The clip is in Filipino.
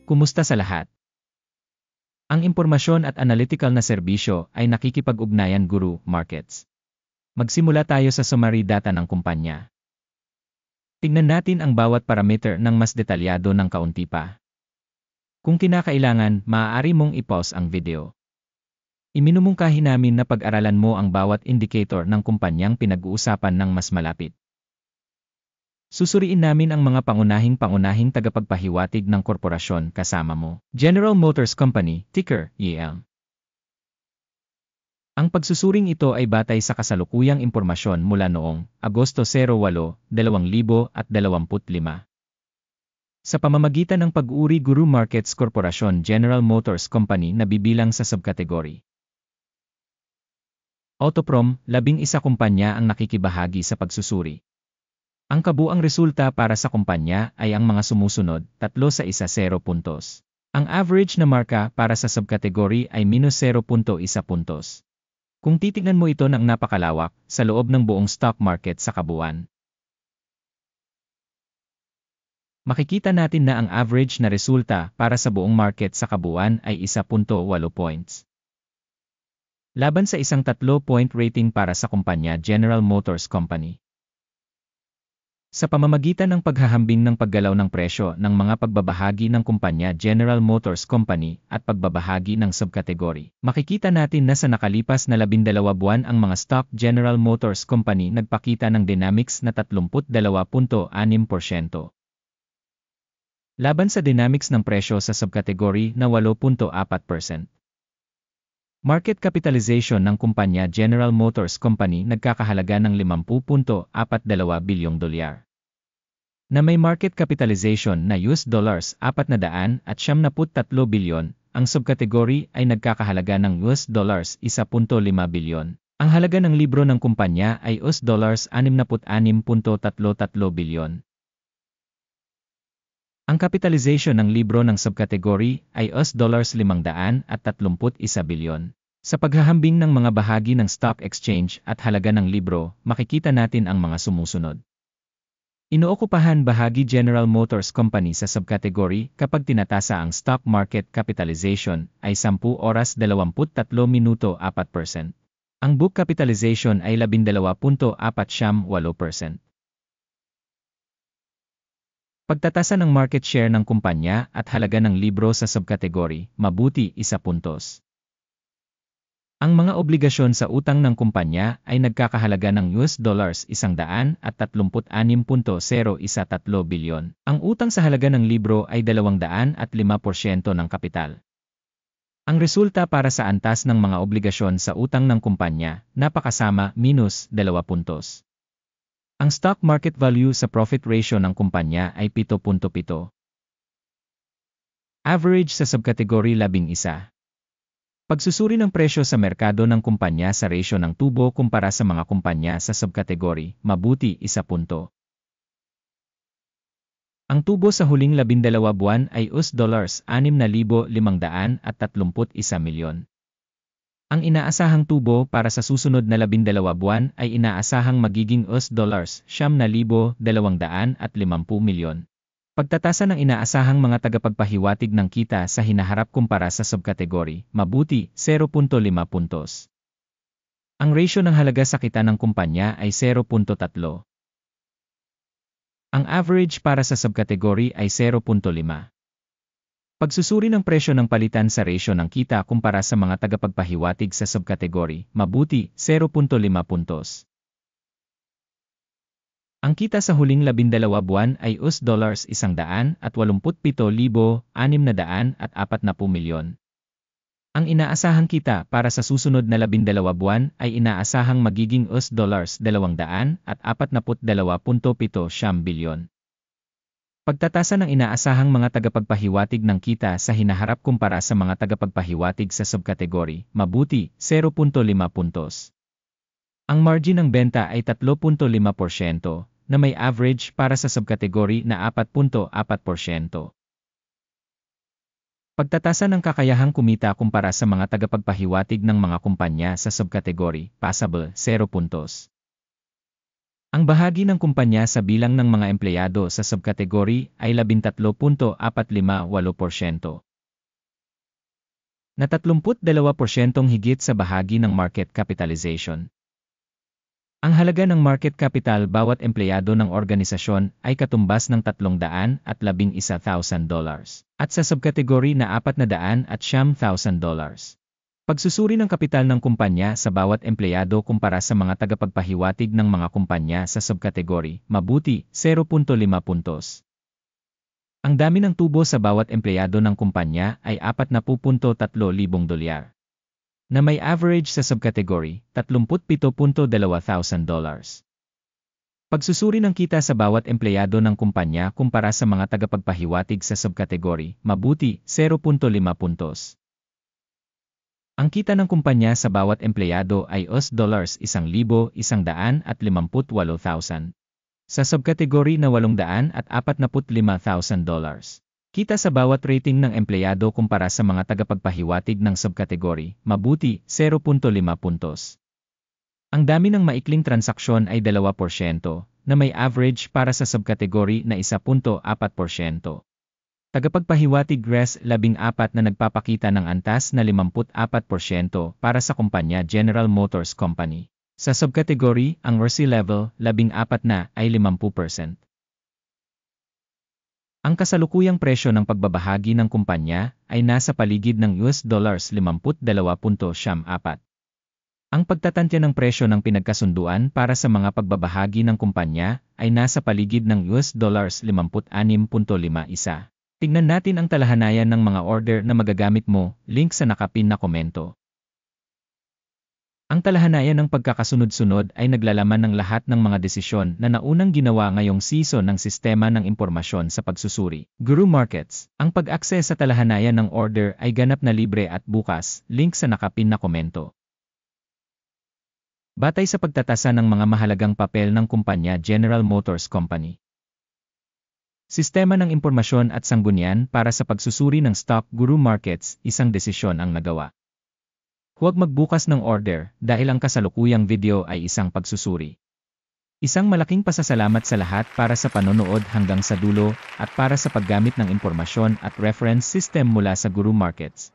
Kumusta sa lahat? Ang impormasyon at analytical na serbisyo ay nakikipag-ugnayan Guru Markets. Magsimula tayo sa summary data ng kumpanya. Tingnan natin ang bawat parameter ng mas detalyado ng kaunti pa. Kung kinakailangan, maaari mong i-pause ang video. Iminumungkahi namin na pag-aralan mo ang bawat indicator ng kumpanyang pinag-uusapan ng mas malapit. Susuriin namin ang mga pangunahing tagapagpahiwatig ng korporasyon kasama mo. General Motors Company, ticker, GM. Ang pagsusuring ito ay batay sa kasalukuyang impormasyon mula noong Agosto 08, 2025. Sa pamamagitan ng pag-uri Guru Markets Corporation General Motors Company na bibilang sa subkategory. Autoprom, 11 kumpanya ang nakikibahagi sa pagsusuri. Ang kabuang resulta para sa kumpanya ay ang mga sumusunod, 3-1 puntos. Ang average na marka para sa subkategory ay -0.1 puntos. Kung titignan mo ito ng napakalawak, sa loob ng buong stock market sa kabuuan, makikita natin na ang average na resulta para sa buong market sa kabuuan ay 1.8 points. Laban sa isang 3-point rating para sa kumpanya General Motors Company. Sa pamamagitan ng paghahambing ng paggalaw ng presyo ng mga pagbabahagi ng kumpanya General Motors Company at pagbabahagi ng subkategory, makikita natin na sa nakalipas na 12 buwan ang mga stock General Motors Company nagpakita ng dynamics na 32.6%. Laban sa dynamics ng presyo sa subkategory na 8.4%. Market capitalization ng kumpanya General Motors Company nagkakahalaga ng $50.42 bilyong dolyar. Na may market capitalization na $493 bilyon, ang subkategory ay nagkakahalaga ng $1.5 bilyon. Ang halaga ng libro ng kumpanya ay $66.33 bilyon. Ang capitalization ng libro ng subkategory ay $531 bilyon. Sa paghahambing ng mga bahagi ng stock exchange at halaga ng libro, makikita natin ang mga sumusunod. Inookupahan bahagi General Motors Company sa subkategory kapag tinatasa ang stock market capitalization ay 10:23 minuto 4%. Ang book capitalization ay 12.48%. Pagtatasa ng market share ng kumpanya at halaga ng libro sa subkategory, mabuti 1 puntos. Ang mga obligasyon sa utang ng kumpanya ay nagkakahalaga ng $136.013 bilyon. Ang utang sa halaga ng libro ay 205% ng kapital. Ang resulta para sa antas ng mga obligasyon sa utang ng kumpanya, napakasama, -2 puntos. Ang stock market value sa profit ratio ng kumpanya ay 7.7. Average sa subkategory 11. Pagsusuri ng presyo sa merkado ng kumpanya sa ratio ng tubo kumpara sa mga kumpanya sa subkategory, mabuti 1 punto. Ang tubo sa huling 12 buwan ay $6,531 milyon. Ang inaasahang tubo para sa susunod na 12 buwan ay inaasahang magiging $9,250 milyon. Pagtatasa ng inaasahang mga tagapagpahiwatig ng kita sa hinaharap kumpara sa subkategory, mabuti, 0.5 puntos. Ang ratio ng halaga sa kita ng kumpanya ay 0.3. Ang average para sa subkategory ay 0.5. Pagsusuri ng presyo ng palitan sa ratio ng kita kumpara sa mga tagapagpahiwatig sa subkategory, mabuti, 0.5 puntos. Ang kita sa huling 12 buwan ay $187,640 milyon. Ang inaasahang kita para sa susunod na 12 buwan ay inaasahang magiging $242.7 bilyon. Pagtatasa ng inaasahang mga tagapagpahiwatig ng kita sa hinaharap kumpara sa mga tagapagpahiwatig sa subkategory, mabuti, 0.5 puntos. Ang margin ng benta ay 3.5%. Na may average para sa subkategory na 4.4%. Pagtatasa ng kakayahang kumita kumpara sa mga tagapagpahiwatig ng mga kumpanya sa subkategory, passable, 0 puntos. Ang bahagi ng kumpanya sa bilang ng mga empleyado sa subkategory ay 13.458%. Na 32% higit sa bahagi ng market capitalization. Ang halaga ng market capital bawat empleyado ng organisasyon ay katumbas ng $311,000 at sa subkategory na $409,000. Pagsusuri ng kapital ng kumpanya sa bawat empleyado kumpara sa mga tagapagpahiwatig ng mga kumpanya sa subkategory, mabuti, 0.5 puntos. Ang dami ng tubo sa bawat empleyado ng kumpanya ay $40.3 libong, na may average sa subkategory, $37.2 thousand. Pagsusuri ng kita sa bawat empleyado ng kumpanya kumpara sa mga tagapagpahiwatig sa subkategory, mabuti, 0.5 puntos. Ang kita ng kumpanya sa bawat empleyado ay $1,158,000 sa subkategory na $845,000. Kita sa bawat rating ng empleyado kumpara sa mga tagapagpahiwatig ng subkategory, mabuti, 0.5 puntos. Ang dami ng maikling transaksyon ay 2%, na may average para sa subkategory na 1.4%. Tagapagpahiwatig Res 14 na nagpapakita ng antas na 54% para sa kumpanya General Motors Company. Sa subkategory, ang RC level 14 na ay 50%. Ang kasalukuyang presyo ng pagbabahagi ng kumpanya ay nasa paligid ng $52.74. Ang pagtatantya ng presyo ng pinagkasunduan para sa mga pagbabahagi ng kumpanya ay nasa paligid ng $56.51. Tingnan natin ang talahanayan ng mga order na magagamit mo, link sa nakapin na komento. Ang talahanayan ng pagkakasunod-sunod ay naglalaman ng lahat ng mga desisyon na naunang ginawa ngayong season ng Sistema ng Impormasyon sa Pagsusuri, Guru Markets. Ang pag-access sa talahanayan ng order ay ganap na libre at bukas, link sa nakapin na komento. Batay sa pagtatasa ng mga mahalagang papel ng kumpanya General Motors Company. Sistema ng Impormasyon at Sanggunian para sa pagsusuri ng stock Guru Markets, isang desisyon ang nagawa. Huwag magbukas ng order dahil ang kasalukuyang video ay isang pagsusuri. Isang malaking pasasalamat sa lahat para sa panonood hanggang sa dulo at para sa paggamit ng impormasyon at reference system mula sa Guru Markets.